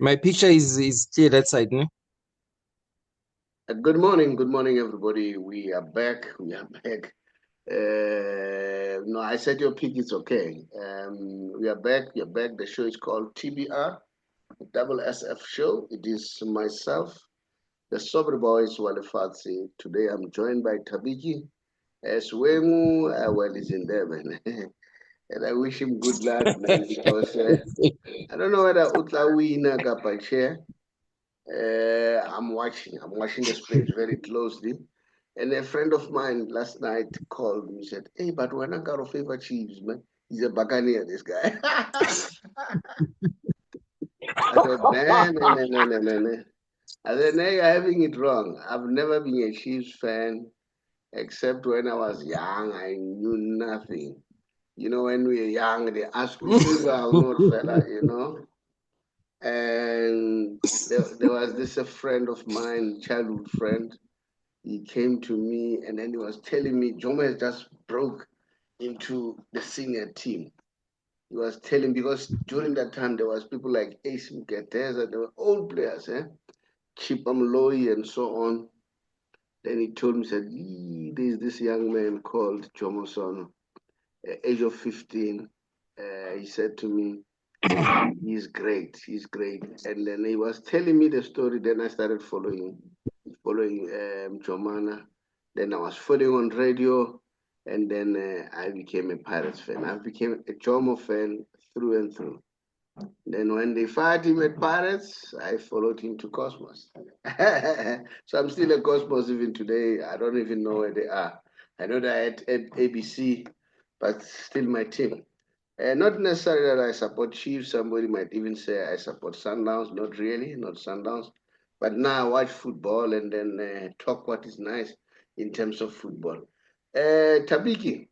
My picture is clear that side, no? Good morning, everybody. We are back. We are back. No, I said your pick is okay. We are back. We are back. The show is called TBR SSF Show. It is myself, the Saubrey Boyz Walefatshe. Today I'm joined by Thabiki Selematsela. Well, he's in there, man. And I wish him good luck, man, because I don't know whether Utla win by chair. I'm watching the space very closely. And a friend of mine last night called me, said, "Hey, but when I got a favor Chiefs, man, he's a Buccaneer, this guy." I said, nah. I said, nah, you're having it wrong. I've never been a Chiefs fan, except when I was young, I knew nothing. You know, when we were young, they ask you, favor or not, fella, you know. And there was this a friend of mine, childhood friend. He came to me and then he was telling me Jomo has just broke into the senior team. He was telling because during that time there was people like Ace Mketeza, there were old players, Chipa Maloya and so on. Then he told me, said, there's this young man called Jomo Sono, age of 15. He said to me, he's great. And then he was telling me the story. Then I started following Jomana. Then I was following on radio. And then I became a Pirates fan. I became a Jomo fan through and through. Then when they fired him at Pirates, I followed him to Cosmos. So I'm still a Cosmos even today. I don't even know where they are. I know they're at ABC, but still my team. Not necessarily that I support Chiefs. Somebody might even say I support Sundowns. Not really, not Sundowns. But now I watch football and then talk what is nice in terms of football. Thabiki,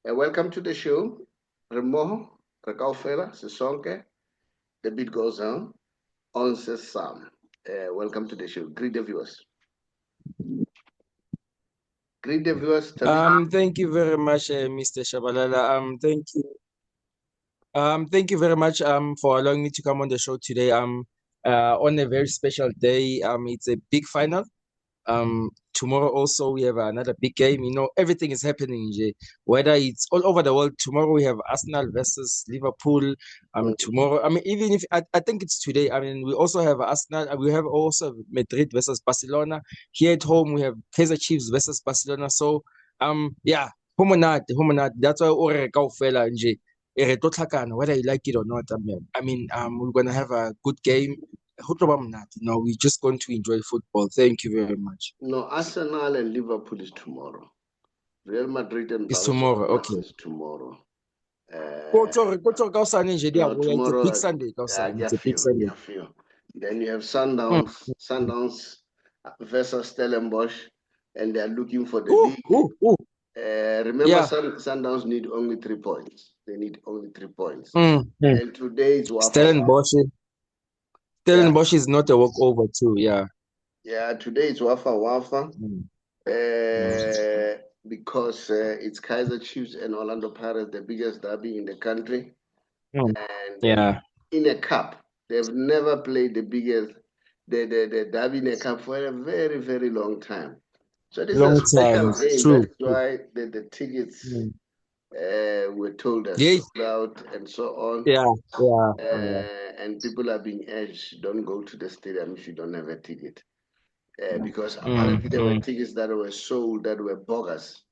welcome to the show. Remo, Rekaufela, Sisonke. The beat goes on Sam. Welcome to the show. Greet the viewers. Thabiki. Thank you very much, Mr. Shabalala. Thank you very much for allowing me to come on the show today. On a very special day. It's a big final. Tomorrow also we have another big game. You know, everything is happening, Jay. Whether it's all over the world. Tomorrow we have Arsenal versus Liverpool. Tomorrow, I mean, even if I think it's today. I mean, we also have Arsenal. We have also Madrid versus Barcelona. Here at home we have Kaizer Chiefs versus Barcelona. So, yeah, humanat. That's why ore kaofela nje. Whether you like it or not, we're gonna have a good game. No, we're just going to enjoy football. Thank you very much. No, Arsenal and Liverpool is tomorrow. Real Madrid and It's Barcelona tomorrow. Okay. is tomorrow. It's a Tomorrow, big Sunday. It's a big Sunday. Then you have Sundowns versus Stellenbosch, and they are looking for the league. Remember, Sundowns need only 3 points. They need only 3 points. And today is Stellenbosch is not a walkover too. Yeah. Yeah, today is Wafa. Because it's Kaizer Chiefs and Orlando Pirates, the biggest derby in the country. And in a cup, they've never played the derby in a cup for a very, very long time. So this is a special game. True. That's why the tickets were told us sold out and so on. And people are being urged, don't go to the stadium if you don't have a ticket. Because apparently there were tickets that were sold that were bogus,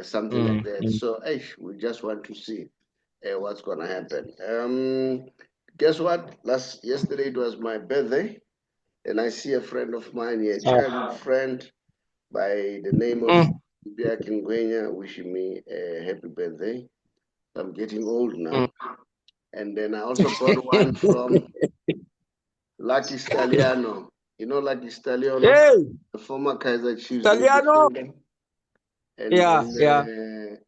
something like that. So we just want to see what's gonna happen. Guess what? Yesterday it was my birthday, and I see a friend of mine here, a childhood friend by the name of Biak Ngwenya, wishing me a happy birthday. I'm getting old now. And then I also got one from Lucky Staliano. You know, Lucky Staliano, the former Kaizer Chiefs. Staliano. And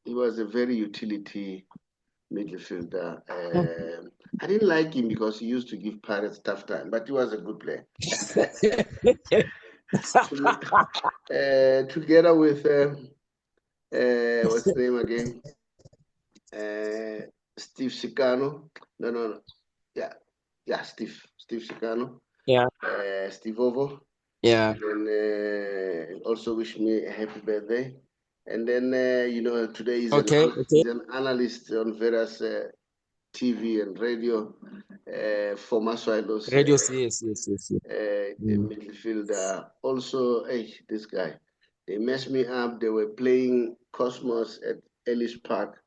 he was a very utility midfielder. I didn't like him because he used to give Pirates tough time, but he was a good player. Together with what's his name again? Steve Sicano. No. Yeah. Steve Sikano, Yeah. Steve Ovo. Yeah. And also wish me a happy birthday. And then, today he's Okay. he's an analyst on various TV and radio for Maswailos. Radio. Yes. Midfielder. Also, hey, this guy, they messed me up. They were playing Cosmos at Ellis Park.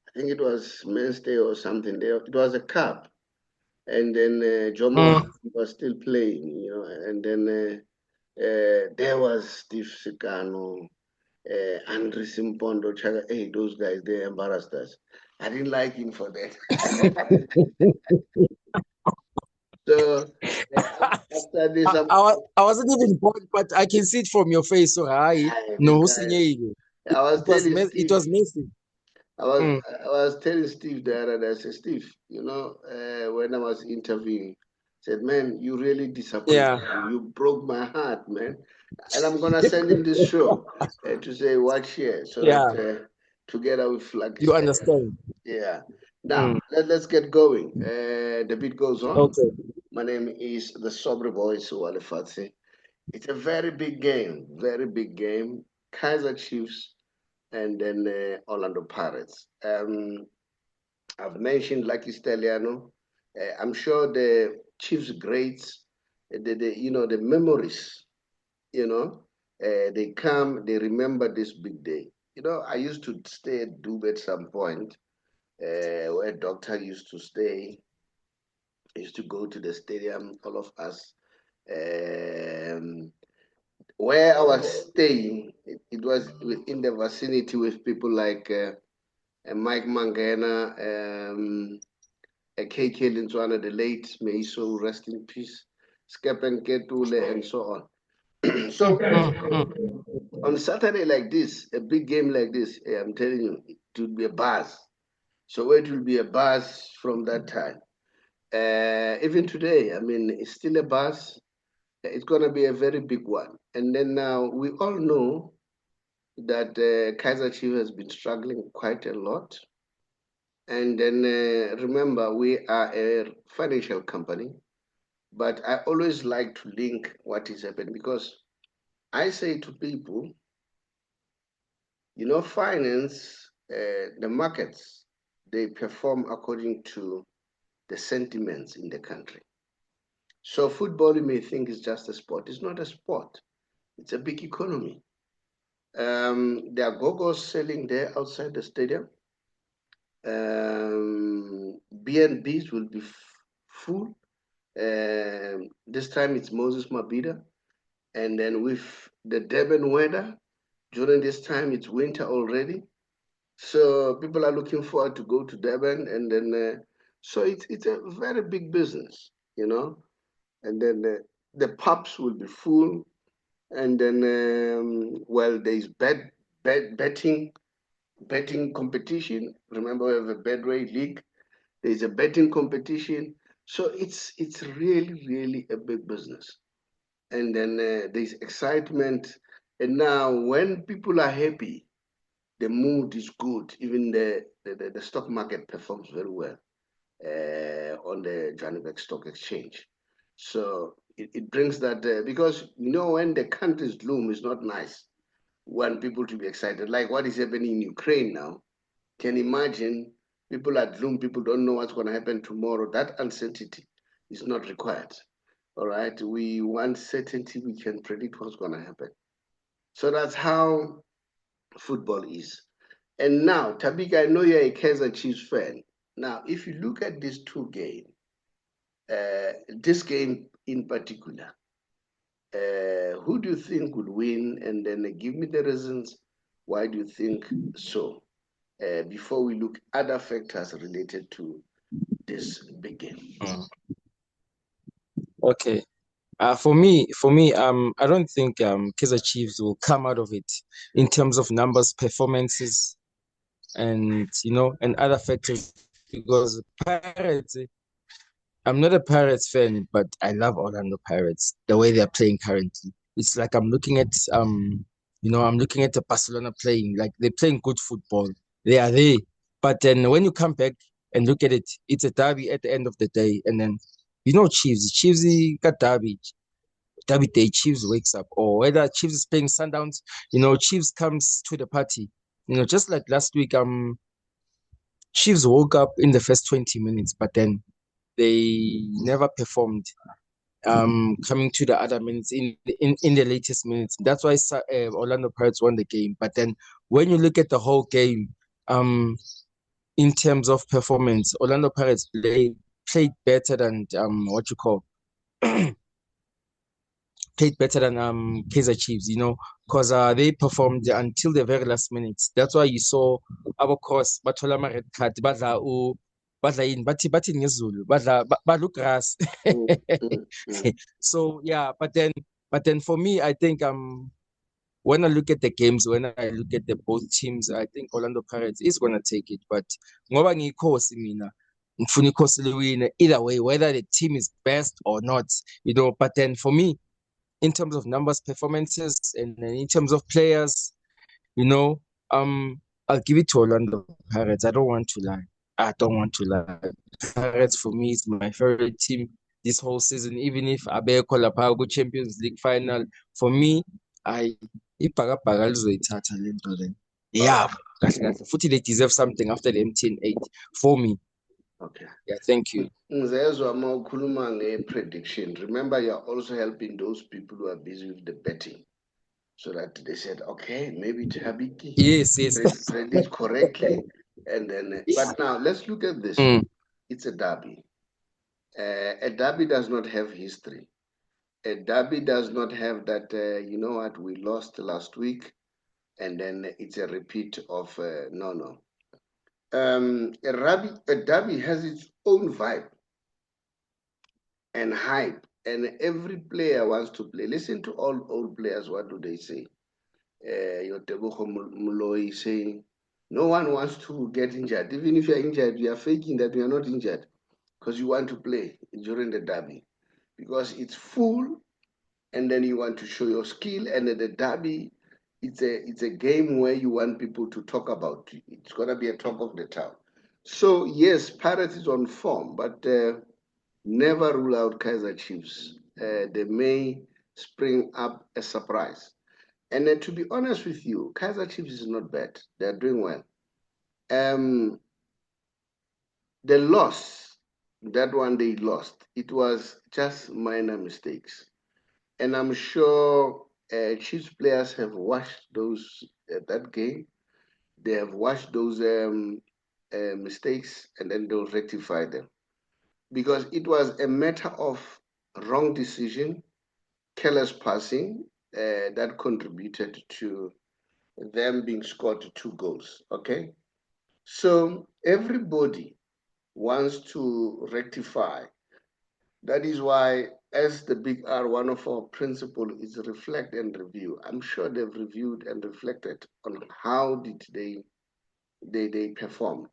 I think it was Wednesday or something. It was a cup. And then Jomo was still playing, and then there was Steve Sikano, Andre Simpondo, Chaga. Hey, those guys, they embarrassed us. I didn't like him for that. So after this, I wasn't even born, but I can see it from your face. So no, I was telling Steve, it was messy. I was telling Steve the other day. I said, Steve, when I was interviewing, I said, man, you really disappointed me. You broke my heart, man. And I'm gonna send him this show to say watch here, so that together we flag. You understand? Yeah. Now let's get going. The beat goes on. Okay. My name is the Saubrey Boyz Walefatshe. It's a very big game, very big game. Kaizer Chiefs and then Orlando Pirates. I've mentioned Lucky Stelliano. I'm sure the Chiefs greats, the memories, they come, they remember this big day. I used to stay at Dube at some point, where Doctor used to stay. I used to go to the stadium, all of us. Where I was staying, it was within the vicinity with people like Mike Mangena, KK Linswana, the late, may he so rest in peace, Skepen Ketule, and so on. So on Saturday like this, a big game like this, I'm telling you, it would be a buzz. So it will be a buzz from that time. Even today, I mean, it's still a buzz. It's going to be a very big one. And then now we all know that Kaizer Chiefs has been struggling quite a lot. And then remember, we are a financial company, but I always like to link what is happening because I say to people, finance, the markets, they perform according to the sentiments in the country. So football, you may think is just a sport. It's not a sport. It's a big economy. There are go-go's selling there outside the stadium. B&Bs will be full. This time it's Moses Mabhida. And then with the Durban weather, during this time it's winter already. So people are looking forward to go to Durban. And then, so it's a very big business, And then the pubs will be full. And then, there's betting competition. Remember, we have a Betway league. There's a betting competition. So it's really, really a big business. And then there's excitement. And now when people are happy, the mood is good. Even the stock market performs very well on the Johannesburg Stock Exchange. So it brings that, because, when the country's gloom is not nice, want people to be excited, like what is happening in Ukraine now. Can imagine people are gloom, people don't know what's going to happen tomorrow. That uncertainty is not required. All right, we want certainty, we can predict what's going to happen. So that's how football is. And now, Thabiki, I know you're a Kaizer Chiefs fan. Now, if you look at these two games, this game in particular, who do you think would win? And then give me the reasons why do you think so, before we look at other factors related to this big game. Okay. For me, I don't think Kaizer Chiefs will come out of it in terms of numbers, performances, and and other factors, because Pirates. I'm not a Pirates fan, but I love Orlando Pirates. The way they're playing currently, it's like I'm looking at I'm looking at the Barcelona playing. Like they're playing good football. They are there, but then when you come back and look at it, it's a derby at the end of the day, and then Chiefs got Derby Day, Chiefs wakes up, or whether Chiefs is playing Sundowns, Chiefs comes to the party. Just like last week, Chiefs woke up in the first 20 minutes, but then they never performed. Coming to the other minutes in the latest minutes. That's why Orlando Pirates won the game. But then when you look at the whole game, in terms of performance, Orlando Pirates played better than played better than Kaizer Chiefs, because they performed until the very last minutes. That's why you saw our course bathola ama red card badla yini bathi ngesiZulu badla ugrass. So yeah, but then for me, I think when I look at the games, when I look at the both teams, I think Orlando Pirates is gonna take it. But ngoba ngiyikhosi mina, ngifuna ikhosi liwine either way, whether the team is best or not, But then for me, in terms of numbers, performances, and in terms of players, you know, I'll give it to Orlando Pirates. I don't want to lie. I don't want to lie. Pirates for me is my favorite team this whole season. Even if abekho lapha ku-Champions League final, for me, ibhakabhaka lizoyithatha le nto le. Yeah, kahle kahle. Futhi they deserve something after the MTN 8 for me. Okay. Yeah, thank you. Prediction. Remember, you're also helping those people who are busy with the betting. So that they said, okay, maybe Thabiki predict correctly. And then, but now let's look at this. It's a derby. A derby does not have history. A derby does not have that, we lost last week, and then it's a repeat of, no. A derby has its own vibe and hype, and every player wants to play. Listen to all old players, what do they say? Your Tebogo Muloi saying, no one wants to get injured. Even if you're injured, you are faking that you're not injured because you want to play during the derby because it's full, and then you want to show your skill. And at the derby, it's a game where you want people to talk about. It's gonna be a talk of the town. So yes, Pirates is on form, but never rule out Kaizer Chiefs. They may spring up a surprise. And then to be honest with you, Kaizer Chiefs is not bad. They're doing well. The loss, that one they lost, it was just minor mistakes. And I'm sure Chiefs players have watched that game. They have watched those mistakes, and then they'll rectify them. Because it was a matter of wrong decision, careless passing, that contributed to them being scored 2 goals. Okay, so everybody wants to rectify. That is why, as the big R, one of our principles is reflect and review. I'm sure they've reviewed and reflected on how did they performed.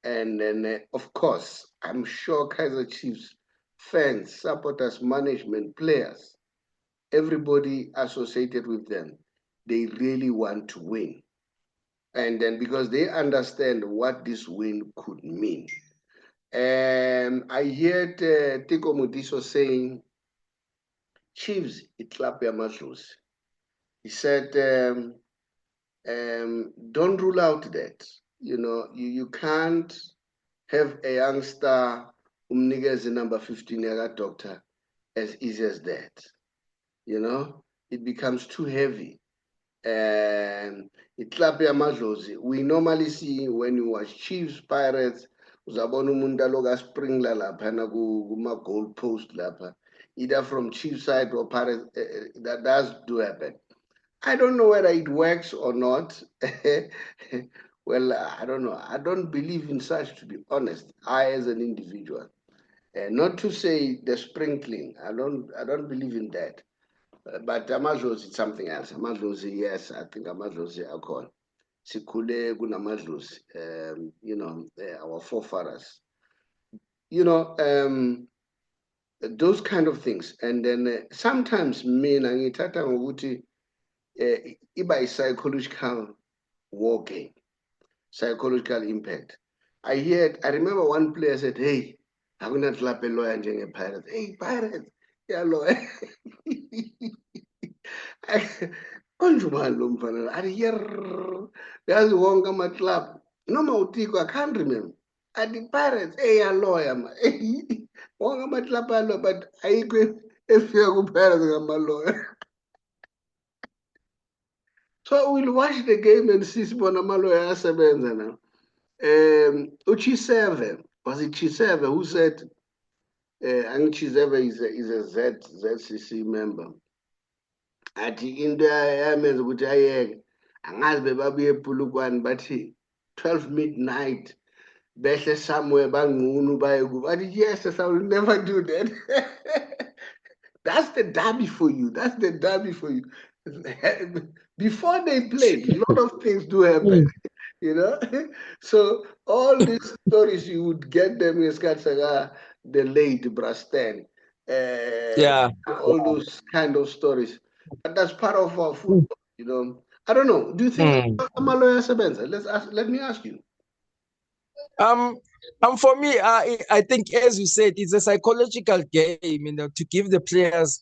And then, of course, I'm sure Kaizer Chiefs fans, supporters, management, players, everybody associated with them, they really want to win. And then because they understand what this win could mean. And I heard Tiko Mudiso saying, Chiefs, it clap your muscles. He said, don't rule out that. You can't have a youngster umnikeze number 15 yaka doctor as easy as that. It becomes too heavy. And iklabu yamadlozi, we normally see when you watch Chiefs, Pirates, uzabona umuntu aloku springla laphana kuma-goal post lapha, either from Chiefs side or Pirates. That does do happen. I don't know whether it works or not. Well, I don't know. I don't believe in such, to be honest. I, as an individual, not to say the sprinkling. I don't believe in that. But amadlozi is something else. Amadlozi, yes, I think amadlozi are called. Sikule kunamadlozi, our forefathers. Those kind of things. And then sometimes mina ngithatha ngokuthi iba psychological war game, psychological impact. I remember one player said, hey, Akunaklapha eloya njenge-Pirates. Hey, Pirates, iyaloya. Konje ubani lo mfana? Athi yerr. Yazi wonke ama-club. Noma uTiko, I can't remember. Athi Pirates, iyaloya ma. Wonke ama-club aloya, but ayikho efika ku-Pirates ngamaloya. So we'll watch the game and see sibona amaloya ayasebenza now. Uchiseve, was it Chiseve who said, Chiseve is a ZCC member. Athi into yamenza ukuthi ayeke angazi bebabuye ePulukwane bathi 12 midnight behle somewhere bangqunu baye kubo. Athi yes, I will never do that. That's the derby for you. That's the derby for you. Before they play, a lot of things do happen. You know, so all these stories you would get them in Skatsaga, the late Brasten, all those kind of stories. But that's part of our football, you know. I don't know. Do you think Maloya Sebenza? Let me ask you. For me, I think, as you said, it's a psychological game, to give the players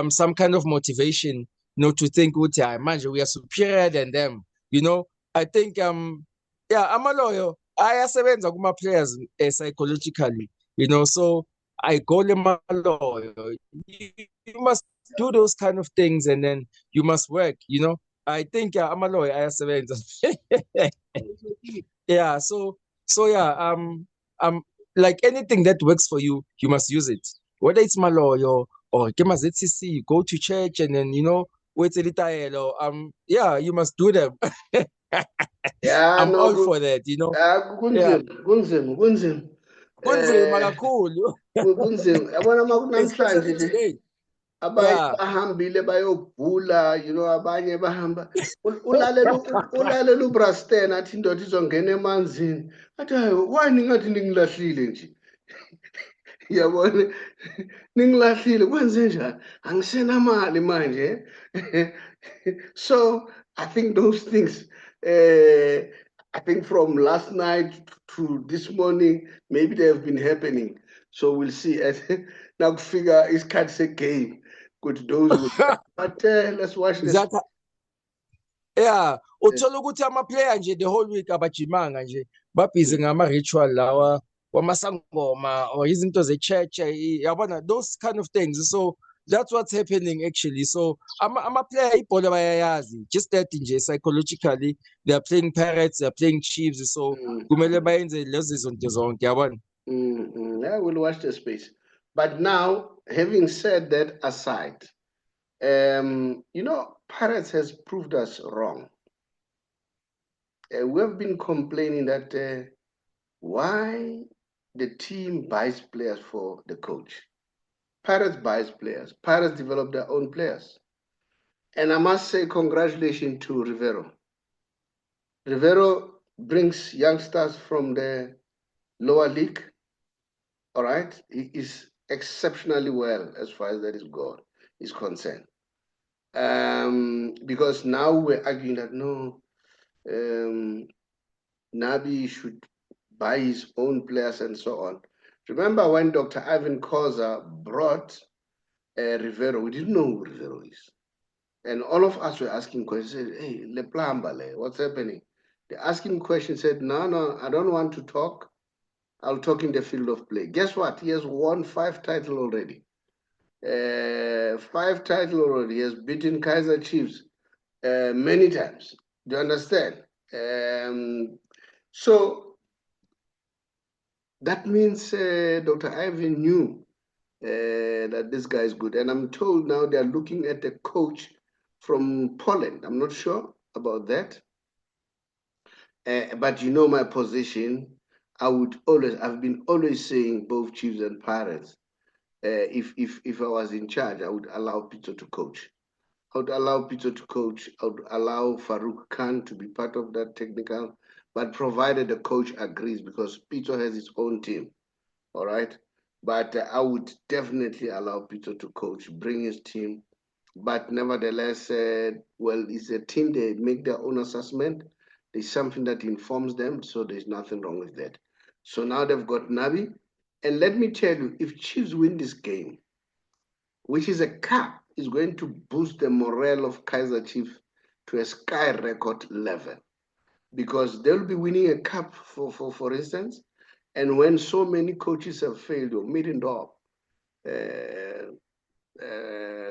some kind of motivation, to think, imagine we are superior than them, I think, amaloyo ayasebenza kuma players psychologically, so I go Maloyo. You must do those kind of things, and then you must work, I think amaloyo ayasebenza. Yeah, so yeah, like anything that works for you, you must use it. Whether it's Maloyo or Kema ZCC, you go to church and then wait a little, yeah, you must do them. Yeah, I'm all for that, kunzima kunzima kakhulu. kunzima yabona makunamhlanje nje Today. abanye bahambile bayobhula, abanye bahamba ulalela uBrasten athi indoda izongena emanzini, athi hayi wani ngathi ningilahlile nje. Yabona, ningilahlile kwenze njani? Angisenamali manje. So I think those things, I think from last night to this morning, maybe they have been happening. So we'll see. Now figure is catch a game with those. But let's watch this. Yeah, uthola ukuthi ama-player nje the whole week abajimanga nje, babhizi ngama-ritual lawa wamasangoma or izinto ze-church, yabona, those kind of things. So that's what's happening actually. So ama-player ibhola bayayazi, just that nje psychologically they are playing Pirates, they are playing Chiefs, so kumele bayenze lezo zinto zonke, yabona. Yeah, we'll watch the space. But now, having said that aside, Pirates has proved us wrong. We have been complaining that why the team buys players for the coach. Pirates buys players. Pirates develop their own players. And I must say congratulations to Rivero. Rivero brings youngsters from the lower league. All right? He is exceptionally well as far as that is concerned. Because now we're arguing that no, Nabi should buy his own players and so on. Remember when Dr. Ivan Koza brought Rivero, we didn't know who Rivero is. And all of us were asking questions, hey, Le Plambale, what's happening? They asked him questions, said, no, I don't want to talk. I'll talk in the field of play. Guess what? He has won 5 titles already. 5 titles already. He has beaten Kaizer Chiefs many times. Do you understand? So that means Dr. Ivan knew that this guy is good. And I'm told now they're looking at a coach from Poland. I'm not sure about that. But you know my position. I've been always saying both Chiefs and Pirates. If I was in charge, I would allow Peter to coach. I would allow Peter to coach. I would allow Farouk Khan to be part of that technical, but provided the coach agrees, because Peter has his own team. All right. But I would definitely allow Peter to coach, bring his team. But nevertheless, well, it's a team, they make their own assessment. There's something that informs them, so there's nothing wrong with that. So now they've got Nabi. And let me tell you, if Chiefs win this game, which is a cup, is going to boost the morale of Kaizer Chiefs to a sky record level, because they'll be winning a cup, for instance, and when so many coaches have failed, or Middendorp,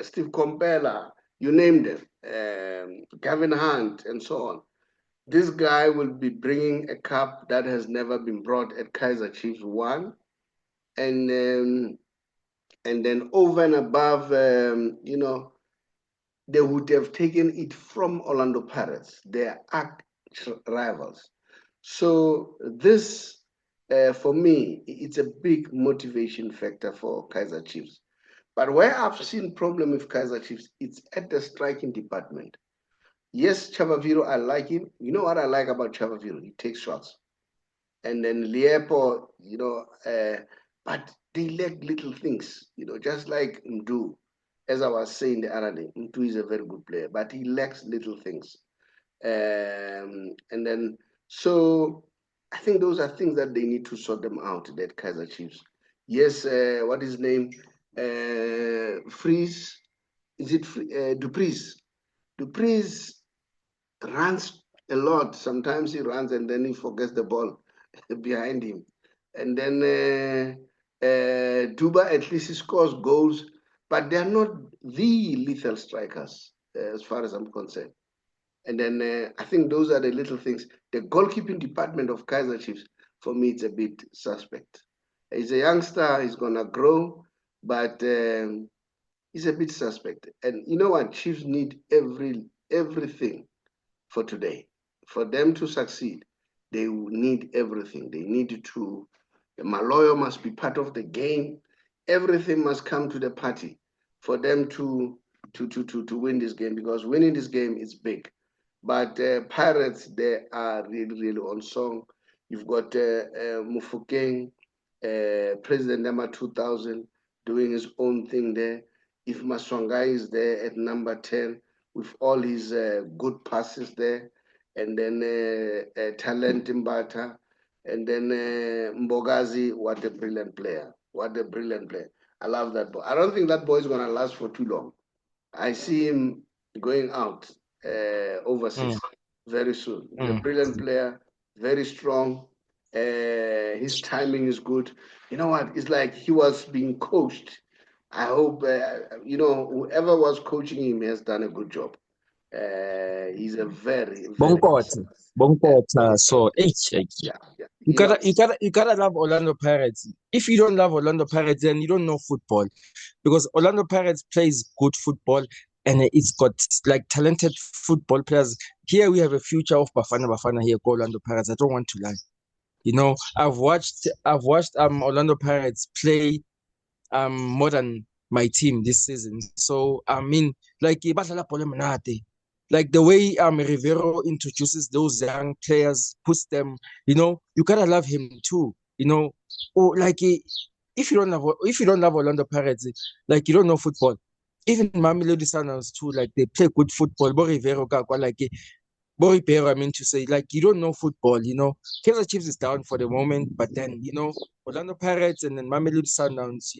Steve Compella, you name them, Gavin Hunt, and so on. This guy will be bringing a cup that has never been brought at Kaizer Chiefs, one, and then over and above, they would have taken it from Orlando Pirates, their arch rivals. So this, for me, it's a big motivation factor for Kaizer Chiefs. But where I've seen problem with Kaizer Chiefs, it's at the striking department. Yes, Chavaviro, I like him. You know what I like about Chavaviro? He takes shots. And then Liepo, but they lack little things, just like Mdu. As I was saying the other day, Mdu is a very good player, but he lacks little things. And then, so I think those are things that they need to sort them out, that Kaizer Chiefs. Yes, what is his name? Freeze. Is it Dupreez? Dupreez runs a lot. Sometimes he runs and then he forgets the ball behind him. And then Duba, at least he scores goals, but they are not the lethal strikers, as far as I'm concerned. And then I think those are the little things. The goalkeeping department of Kaizer Chiefs, for me, it's a bit suspect. He's a youngster, he's going to grow, but he's a bit suspect. And you know what? Chiefs need everything for today. For them to succeed, they need everything. They need to, the Maloya must be part of the game. Everything must come to the party for them to win this game, because winning this game is big. But Pirates, they are really, really on song. You've got Mufokeng, President number 2000, doing his own thing there. If Maswangai is there at number 10, with all his good passes there, and then Talent Mbata, and then Mbogazi, what a brilliant player. What a brilliant player. I love that boy. I don't think that boy is going to last for too long. I see him going out overseas very soon. He's a brilliant player, very strong. His timing is good. You know what? It's like he was being coached. I hope, whoever was coaching him has done a good job. He's a very, very Bonkota. So, yeah. you gotta love Orlando Pirates. If you don't love Orlando Pirates, then you don't know football, because Orlando Pirates plays good football and it's got like talented football players. Here we have a future of Bafana here, Orlando Pirates. I don't want to lie. I've watched Orlando Pirates play more than my team this season. So I mean, like like the way Rivero introduces those young players, puts them, you gotta love him too. Oh, like if you don't love Orlando Pirates, like you don't know football. Even Mamelodi Sundowns too, like they play good football. Bo Rivero, like Boripero, I mean to say, like you don't know football. Kaizer Chiefs is down for the moment, but then Orlando Pirates and then Mamelodi Sundowns,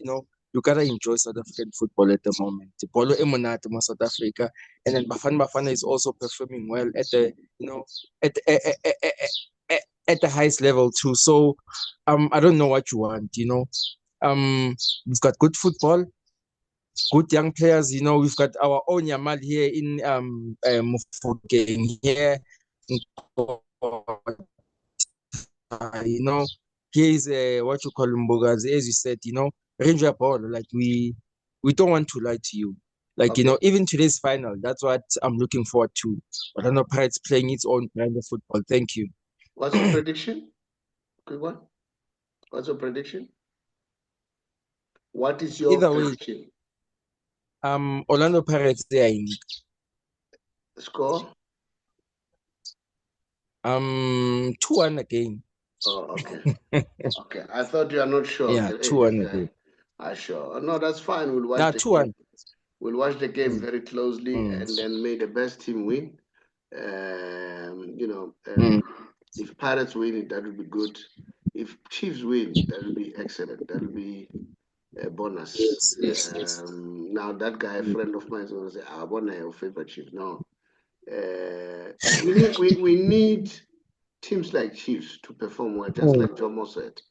you gotta enjoy South African football at the moment. The Polo Emonate South Africa, and then Bafana is also performing well at the at at the highest level too. So I don't know what you want. We've got good football, good young players. We've got our own Yamal here in Mofokeng here. He's what you call Mbogazi, as you said, Ranger ball. Like we don't want to lie to you. Like, Okay. even today's final, that's what I'm looking forward to. But I know Pirates playing its own brand of football. Thank you. What's your prediction? Quick one. What's your prediction? What is your Either way, prediction? Orlando Pirates, they are in. Score? 2-1 again. Oh, okay. Okay. I thought you are not sure. Yeah, 2-1 again. Sure. No, that's fine. We'll watch Nah, the 2-1. game. We'll watch the game very closely, and then may the best team win. If Pirates win it, that would be good. If Chiefs win, that'll be excellent. That'll be a bonus. Yes. Now that guy, a Mm, friend of mine, is going to say, "I want your favorite Chief." No, we need teams like Chiefs to perform well, just mm, like Jomo said,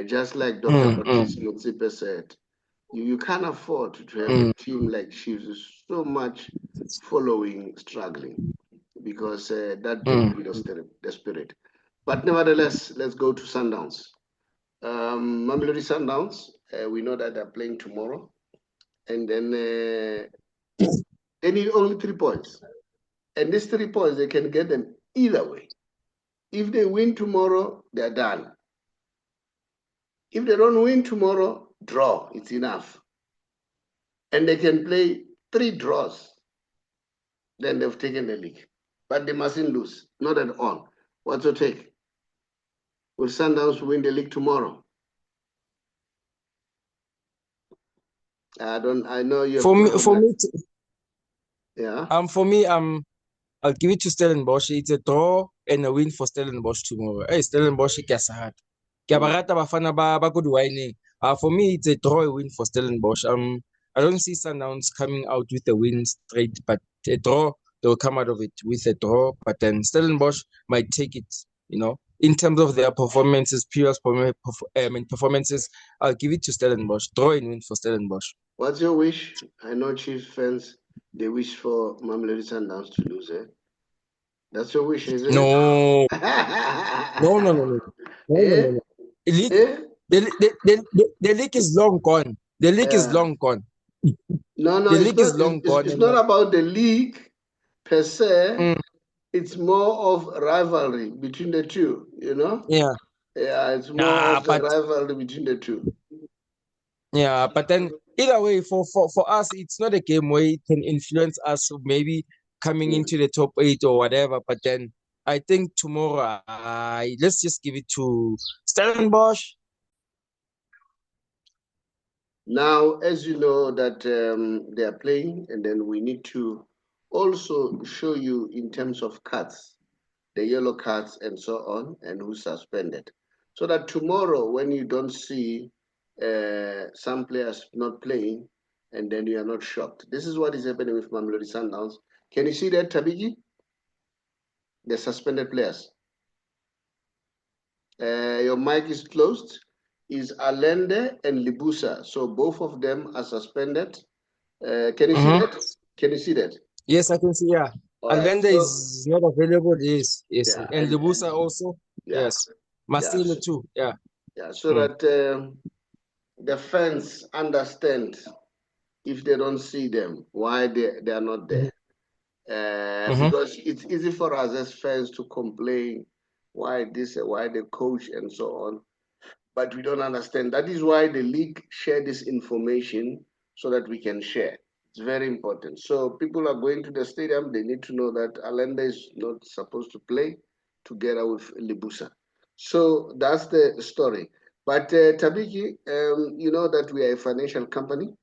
just like Dr. mm, mm, Patrice Motsepe said. You can't afford to have a mm, team like Chiefs with so much following struggling because that mm. will be the spirit. But nevertheless, let's go to Sundowns. Mamelodi Sundowns, we know that they're playing tomorrow, and then they need only 3 points. And these 3 points, they can get them either way. If they win tomorrow, they're done. If they don't win tomorrow, draw, it's enough. And they can play 3 draws, then they've taken the league. But they mustn't lose, not at all. What's your take? Will Sundowns win the league tomorrow? I know you have For me, drawn for that. me, Yeah. for me, I'll give it to Stellenbosch. It's a draw and a win for Stellenbosch tomorrow. Hey, Stellenbosch, ke a sa rata. Ke a ba rata Bafana ba good winning. For me, it's a draw, a win for Stellenbosch. I don't see Sundowns coming out with a win straight, but a draw, they'll come out of it with a draw. But then Stellenbosch might take it, in terms of their performances, performances, I'll give it to Stellenbosch. Draw and win for Stellenbosch. What's your wish? I know Chiefs fans, they wish for Mamelodi Sundowns to lose, eh? That's your wish, isn't it? No, no, no, no, no, no, no, Eh? no, no. The league, Eh? the league is long gone. The league is Yeah. long gone. No, The it's league is not. long gone. It's And not about the league per se. mm, It's more of rivalry between the two. yeah, Yeah, it's more nah, of the but rivalry between the two. yeah, but then either way, for us, it's not a game where it can influence us maybe coming Mm. into the top 8 or whatever. But then I think tomorrow, let's just give it to Stellenbosch. Now, as you know that they are playing, and then we need to also show you in terms of cards, the yellow cards and so on, and who's suspended. So that tomorrow, when you don't see some players not playing, and then you are not shocked. This is what is happening with Mamelodi Sundowns. Can you see that, Thabiki? The suspended players. Your mic is closed. Is Allende and Libusa. So both of them are suspended. Can you see Mm-hmm. that? Can you see that? Yes, I can see. Yeah, All right. Alenda So is not available. Yes, yeah, and Libusa also. yeah, Yes, yeah, Masilo so, too. Yeah. yeah. So Mm. that the fans understand if they don't see them, why they are not Mm-hmm. there. Mm-hmm. Because it's easy for us as fans to complain why this, why the coach, and so on. But we don't understand. That is why the league share this information so that we can share. It's very important. So people are going to the stadium. They need to know that Alenda is not supposed to play together with Libusa. So that's the story. But Thabiki, you know that we are a financial company.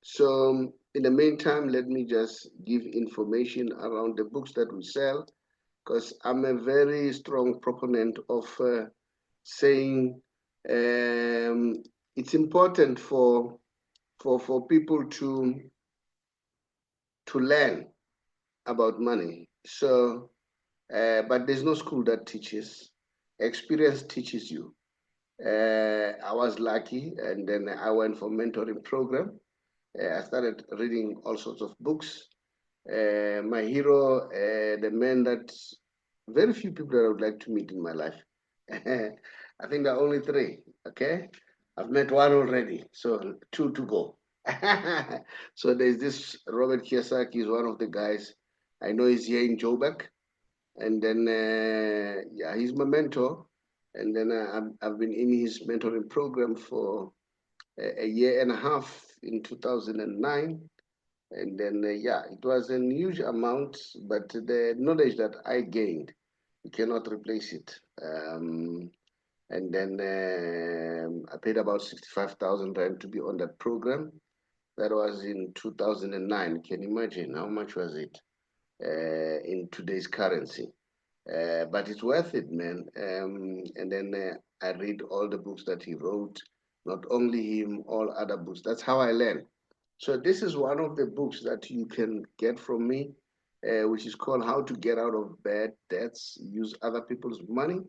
So in the meantime, let me just give information around the books that we sell, because I'm a very strong proponent of saying it's important for people to learn about money. So, but there's no school that teaches. Experience teaches you. I was lucky, and then I went for mentoring program. I started reading all sorts of books. My hero, the man that very few people that I would like to meet in my life. I think there are only 3. Okay, I've met one already, so 2 to go. So there's this Robert Kiyosaki is one of the guys. I know he's here in Joburg, and then yeah, he's my mentor. And then I've been in his mentoring program for a year and a half in 2009. And then, yeah, it was a huge amount, but the knowledge that I gained, you cannot replace it. And then I paid about 65,000 rand to be on that program. That was in 2009. Can you imagine how much was it in today's currency? But it's worth it, man. And then I read all the books that he wrote, not only him, all other books. That's how I learn. So this is one of the books that you can get from me, which is called How to Get Out of Bad Debts, Use Other People's Money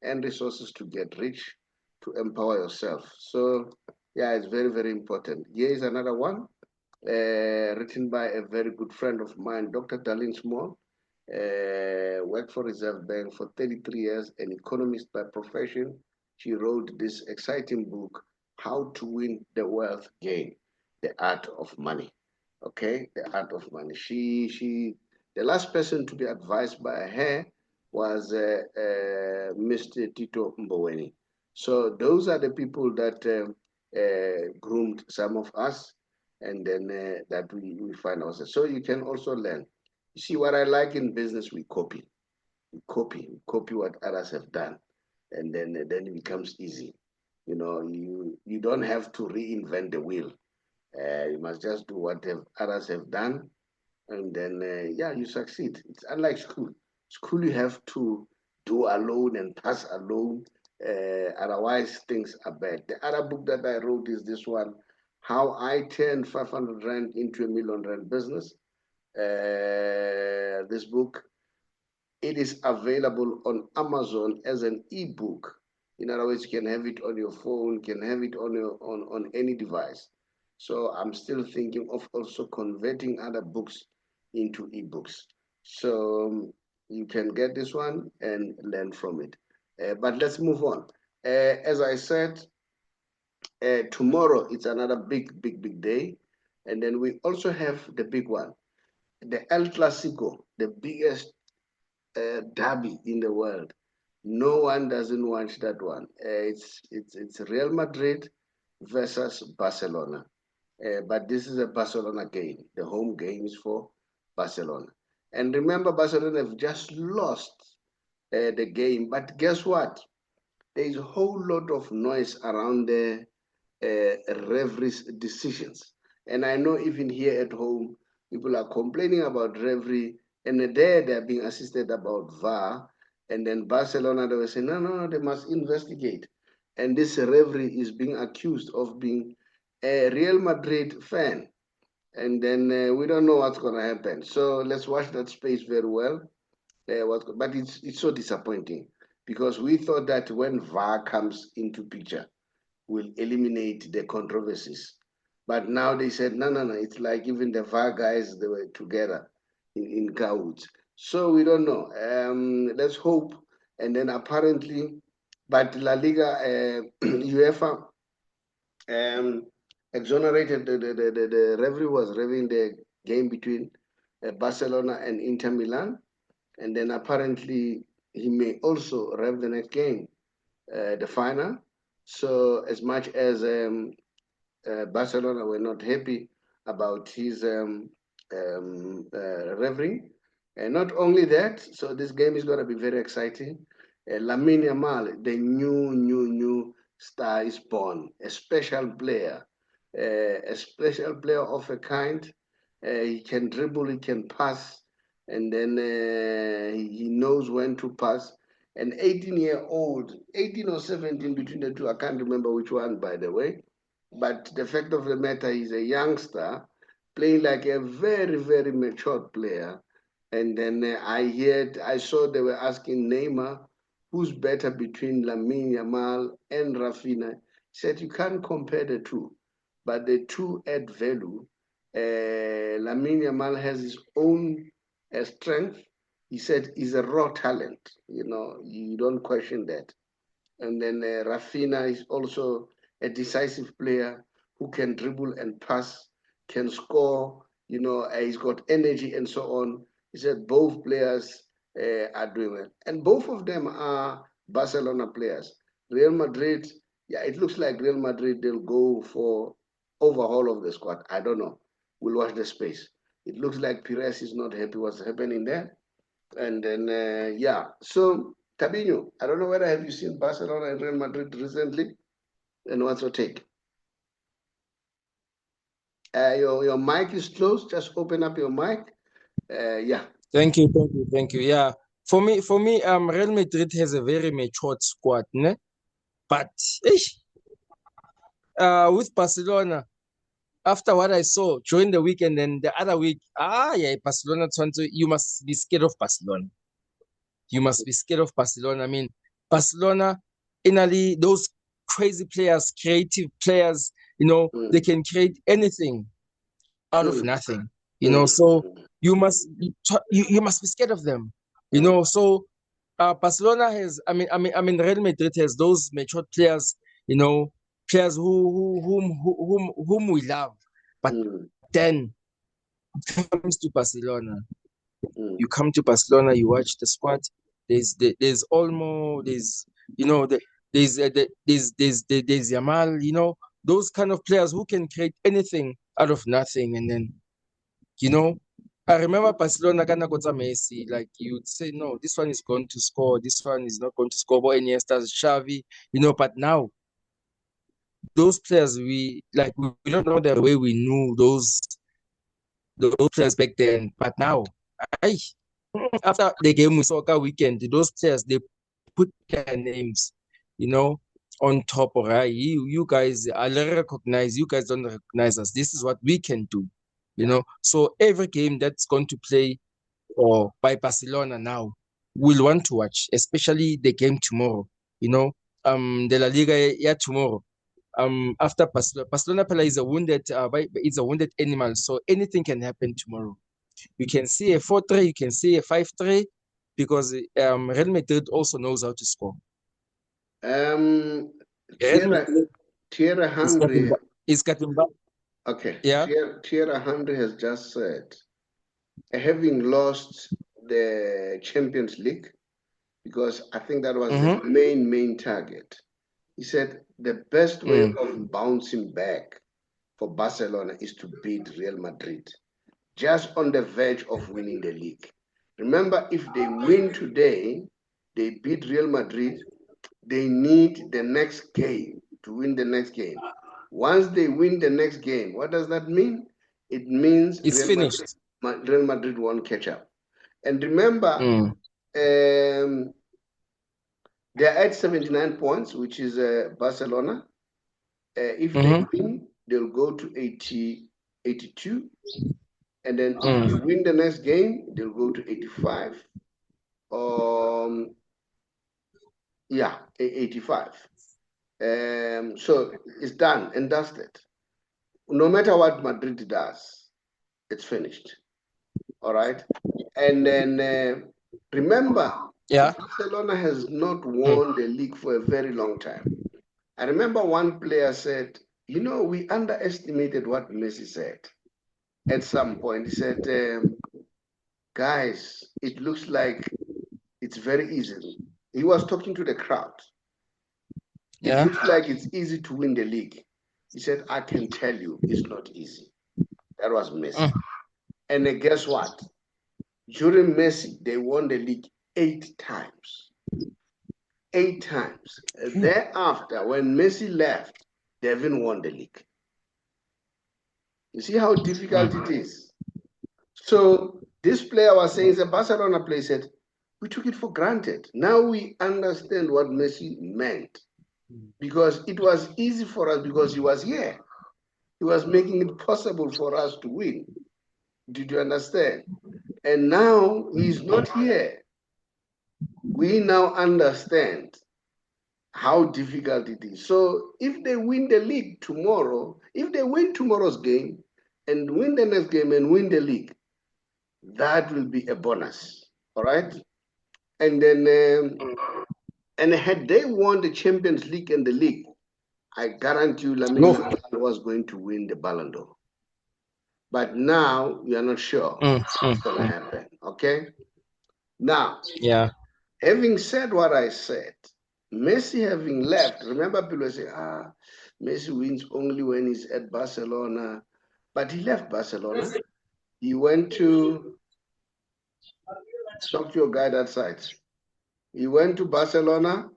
and Resources to Get Rich, to Empower Yourself. So yeah, it's very, very important. Here is another one, written by a very good friend of mine, Dr. Darlene Small. Worked for Reserve Bank for 33 years, an economist by profession. She wrote this exciting book, How to Win the Wealth Game, The Art of Money. Okay, The Art of Money. The last person to be advised by her was Mr. Tito Mboweni. So those are the people that groomed some of us, and then that we find ourselves. So you can also learn. You see, what I like in business, we copy. We copy what others have done, and then it becomes easy. You know, you don't have to reinvent the wheel. You must just do what others have done, and then yeah, you succeed. It's unlike school. School you have to do alone and pass alone. Otherwise, things are bad. The other book that I wrote is this one, How I Turned 500 Rand into a Million Rand Business. This book, it is available on Amazon as an ebook. In other words, you can have it on your phone, can have it on any device. So I'm still thinking of also converting other books into ebooks. So you can get this one and learn from it. But let's move on. As I said, tomorrow it's another big, big, big day. And then we also have the big one, the El Clasico, the biggest derby in the world. No one doesn't watch that one. It's Real Madrid versus Barcelona. But this is a Barcelona game. The home game is for Barcelona. And remember, Barcelona have just lost the game. But guess what? There is a whole lot of noise around the referees' decisions. And I know even here at home, people are complaining about referee, and there they're being assisted about VAR. And then Barcelona, they were saying, no, no, no, they must investigate. And this referee is being accused of being a Real Madrid fan. And then we don't know what's going to happen. So let's watch that space very well. But it's so disappointing because we thought that when VAR comes into picture, will eliminate the controversies. But now they said, no, no, no, it's like even the VAR guys, they were together in cahoots. So we don't know. Let's hope. And then apparently, but La Liga, UEFA exonerated the referee was reviewing the game between Barcelona and Inter Milan. And then apparently he may also rev the next game, the final. So as much as Barcelona were not happy about his refereeing, and not only that, so this game is going to be very exciting. Lamine Yamal, the new star is born, a special player, a special player of a kind. He can dribble, he can pass, and then he knows when to pass. An 18-year-old, 18 or 17 between the two, I can't remember which one, by the way. But the fact of the matter, he's a youngster playing like a very, very mature player. And then I saw they were asking Neymar, who's better between Lamine Yamal and Rafinha. He said you can't compare the two, but the two add value. Lamine Yamal has his own strength. He said he's a raw talent. You know, you don't question that. And then Rafinha is also a decisive player who can dribble and pass, can score. You know, he's got energy and so on. He said both players are doing well, and both of them are Barcelona players. Real Madrid, yeah, it looks like Real Madrid they'll go for overhaul of the squad. I don't know. We'll watch the space. It looks like Pires is not happy what's happening there. And then, yeah. So, Tabino, I don't know whether have you seen Barcelona and Real Madrid recently? And what's your take? Your mic is closed. Just open up your mic. Yeah. Thank you. Yeah. For me, Real Madrid has a very matured squad, ne? But with Barcelona, after what I saw during the week and then the other week, yeah, Barcelona 20, you must be scared of Barcelona. You must be scared of Barcelona. I mean, Barcelona, Italy, those crazy players, creative players, they can create anything out of nothing. So you must you must be scared of them. So Barcelona has, I mean, Real Madrid has those matured players, players whom we love. But then it comes to Barcelona. You come to Barcelona, you watch the squad. There's almost there's Yamal. Those kind of players who can create anything out of nothing, and then I remember Barcelona kana kotsa Messi, like you'd say, no, this one is going to score, this one is not going to score. But Iniesta, Xavi, but now those players we don't know the way we knew those players back then. But now, I after the game with soccer weekend, those players they put their names, on top. All right, you guys, I recognize you guys don't recognize us. This is what we can do, So every game that's going to play or by Barcelona now, we'll want to watch, especially the game tomorrow. The La Liga, yeah, tomorrow. After Barcelona player is a wounded, is a wounded animal, so anything can happen tomorrow. You can see a 4-3, you can see a 5-3, because Real Madrid also knows how to score. Real Madrid Thierry Henry is cutting back. Okay. Yeah. Thierry Henry has just said, having lost the Champions League, because I think that was the main target. He said the best way of bouncing back for Barcelona is to beat Real Madrid, just on the verge of winning the league. Remember, if they win today, they beat Real Madrid, they need the next game to win the next game. Once they win the next game, what does that mean? It means it's finished. Real Madrid won't catch up. And remember, they're at 79 points, which is Barcelona. If they win, they'll go to 82. And then if they win the next game, they'll go to 85. 85. So it's done and dusted. No matter what Madrid does, it's finished. All right. And then remember, Barcelona has not won the league for a very long time. I remember one player said, we underestimated what Messi said. At some point, he said, guys, it looks like it's very easy. He was talking to the crowd. It looks like it's easy to win the league. He said, I can tell you it's not easy. That was Messi. And then guess what? During Messi, they won the league 8 times. 8 times. Thereafter, when Messi left, they haven't won the league. You see how difficult it is? So this player was saying, the Barcelona player said, we took it for granted. Now we understand what Messi meant. Because it was easy for us because he was here. He was making it possible for us to win. Did you understand? And now he's not here. We now understand how difficult it is. So if they win the league tomorrow, if they win tomorrow's game and win the next game and win the league, that will be a bonus. All right? And then, and had they won the Champions League and the league, I guarantee you Lamine Yamal was going to win the Ballon d'Or. But now we are not sure what's going to happen. Okay? Now, having said what I said, Messi having left, remember people say, Messi wins only when he's at Barcelona. But he left Barcelona. He went to, talk to your guy that side. He went to Barcelona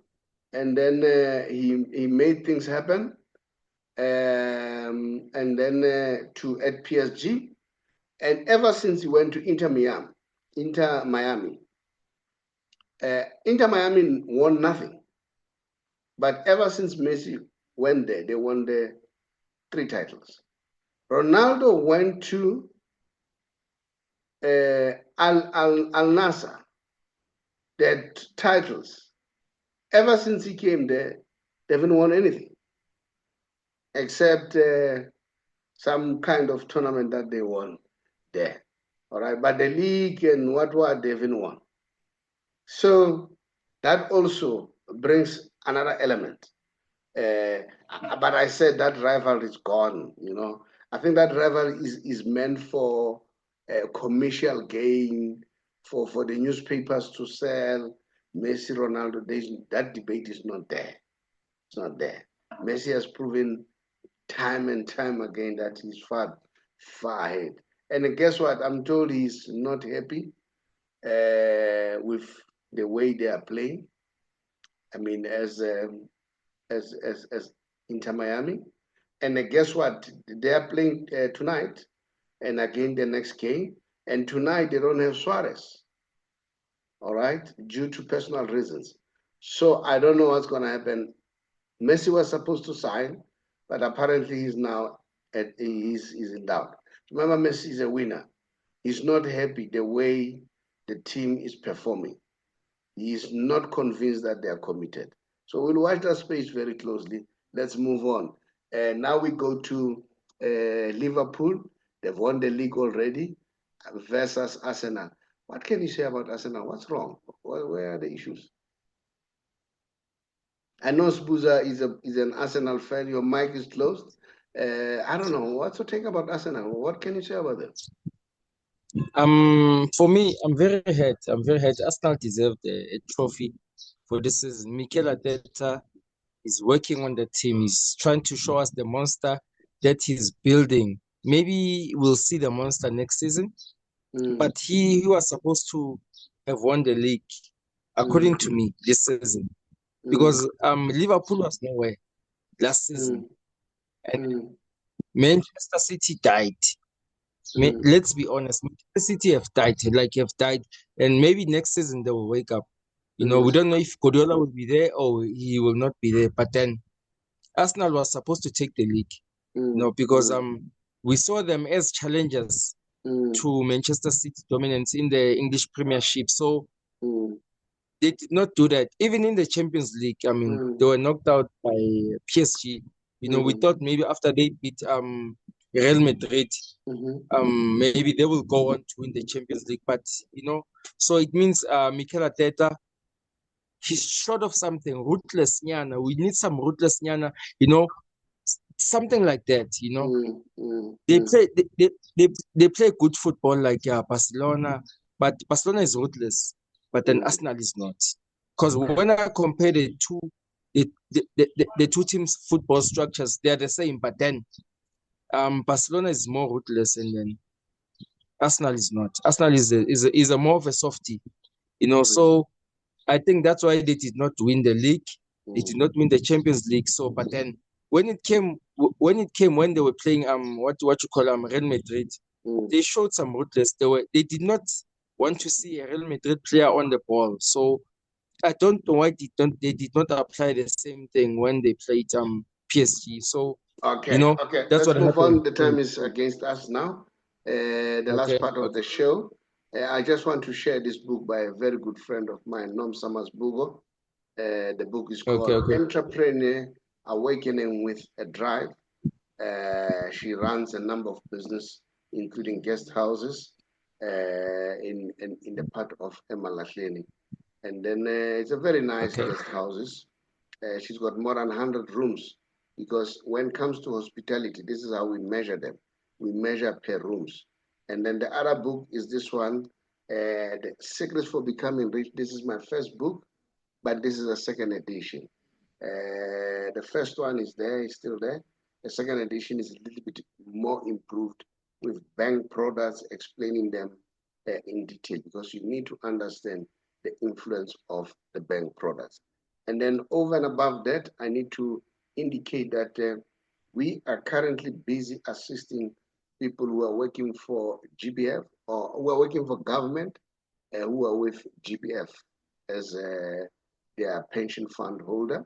and then he made things happen. And then at PSG. And ever since he went to Inter Miami, Inter Miami won nothing. But ever since Messi went there, they won the 3 titles. Ronaldo went to Al Nassr. They had titles. Ever since he came there, they haven't won anything except some kind of tournament that they won there. All right, but the league and what they haven't won. So that also brings another element. But I said that rivalry is gone. I think that rivalry is meant for commercial gain, for the newspapers to sell Messi, Ronaldo. That debate is not there. It's not there. Messi has proven time and time again that he's far ahead. And guess what? I'm told he's not happy with the way they are playing. I mean, as Inter Miami. And guess what? They are playing tonight and again the next game. And tonight they don't have Suarez, all right, due to personal reasons. So I don't know what's going to happen. Messi was supposed to sign, but apparently he's now he's in doubt. Remember, Messi is a winner. He's not happy the way the team is performing. He is not convinced that they are committed. So we'll watch that space very closely. Let's move on. Now we go to Liverpool. They've won the league already versus Arsenal. What can you say about Arsenal? What's wrong? Where are the issues? I know Sbuza is an Arsenal fan. Your mic is closed. I don't know. What's your take about Arsenal? What can you say about them? For me, I'm very happy. I'm very happy. Arsenal deserved a trophy for this season. Mikel Arteta is working on the team. He's trying to show us the monster that he's building. Maybe we'll see the monster next season, but he was supposed to have won the league, according to me, this season, because Liverpool was nowhere last season, and Manchester City died. Let's be honest, Manchester City have died, and maybe next season they will wake up. We don't know if Guardiola will be there or he will not be there. But then Arsenal was supposed to take the league, because we saw them as challengers to Manchester City dominance in the English Premiership. So they did not do that. Even in the Champions League, I mean, they were knocked out by PSG. We thought maybe after they beat Real Madrid, maybe they will go on to win the Champions League. But so it means Mikel Arteta, he's short of something ruthless. Nyana. We need some ruthless Nyana. Something like that. They play they play good football like Barcelona, but Barcelona is ruthless. But then Arsenal is not. Because when I compare the two teams' football structures, they are the same. But then Barcelona is more ruthless, and then Arsenal is not. Arsenal is a more of a softie, So I think that's why they did not win the league. They did not win the Champions League. So, but then when they were playing what you call Real Madrid, they showed some ruthless. They did not want to see a Real Madrid player on the ball. So I don't know why they did not apply the same thing when they played PSG. So okay, that's let's what move happened. on. The time is against us now. The last part of the show. I just want to share this book by a very good friend of mine, Nom Summers Bugo. The book is called Entrepreneur Awakening with a Drive. She runs a number of business, including guest houses in the part of Emalahleni. And then it's a very nice guest houses. She's got more than 100 rooms because when it comes to hospitality, this is how we measure them. We measure per rooms. And then the other book is this one, The Secrets for Becoming Rich. This is my first book, but this is a second edition. The first one is there, is still there. The second edition is a little bit more improved with bank products, explaining them in detail because you need to understand the influence of the bank products. And then over and above that, I need to indicate that we are currently busy assisting people who are working for GBF or who are working for government who are with GBF. as their pension fund holder,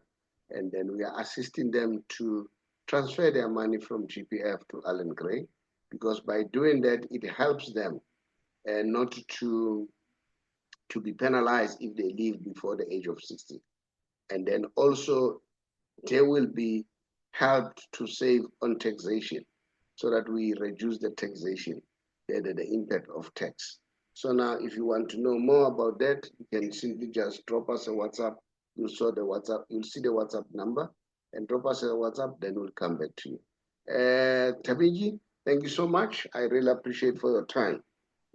and then we are assisting them to transfer their money from GPF to Allen Gray, because by doing that, it helps them not to be penalized if they leave before the age of 60. And then also, they will be helped to save on taxation so that we reduce the taxation, the impact of tax. So now, if you want to know more about that, you can simply just drop us a WhatsApp. You'll see the WhatsApp number, and drop us a WhatsApp, then we'll come back to you. Thabiki, thank you so much. I really appreciate for your time.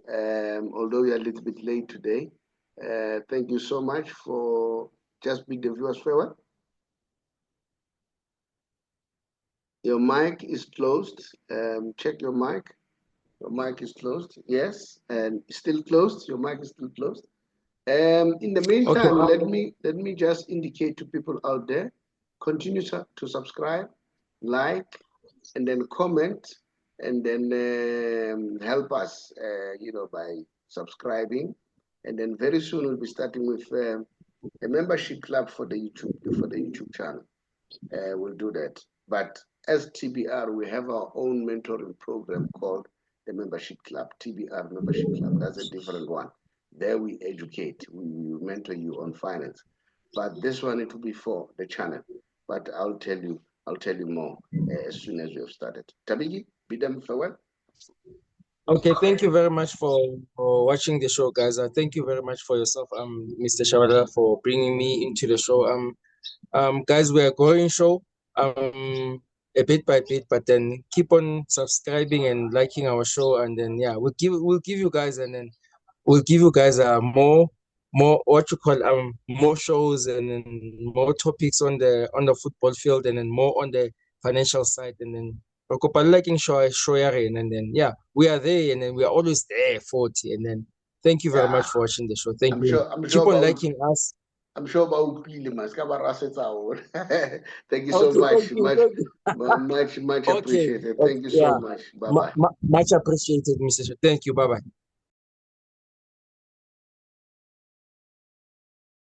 Although we are a little bit late today, thank you so much for just being the viewers farewell. Your mic is closed. Check your mic. Your mic is closed. Yes, and still closed. Your mic is still closed. In the meantime, okay. let me just indicate to people out there: continue to subscribe, like, and then comment, and then help us, by subscribing. And then very soon we'll be starting with a membership club for the YouTube channel. We'll do that. But as TBR, we have our own mentoring program called the Membership Club, TBR Membership Club. That's a different one. There we educate, we mentor you on finance. But this one, it will be for the channel. But I'll tell you more as soon as we have started. Thabiki, bid them farewell. Okay, thank you very much for watching the show, guys. Thank you very much for yourself, Mr. Shawada, for bringing me into the show. Guys, we're a growing show, a bit by bit, but then keep on subscribing and liking our show, and then yeah, we'll give you guys, and then we'll give you guys more what you call more shows, and then more topics on the football field, and then more on the financial side, and then liking show and then yeah, we are there, and then we are always there 40, and then thank you very much for watching the show. Thank you. Keep on liking us. I'm sure about thank you so Okay, much. thank you. Much Okay, appreciated. Thank you so yeah, much. Bye bye. much appreciated, Mr. Thank you. Bye bye.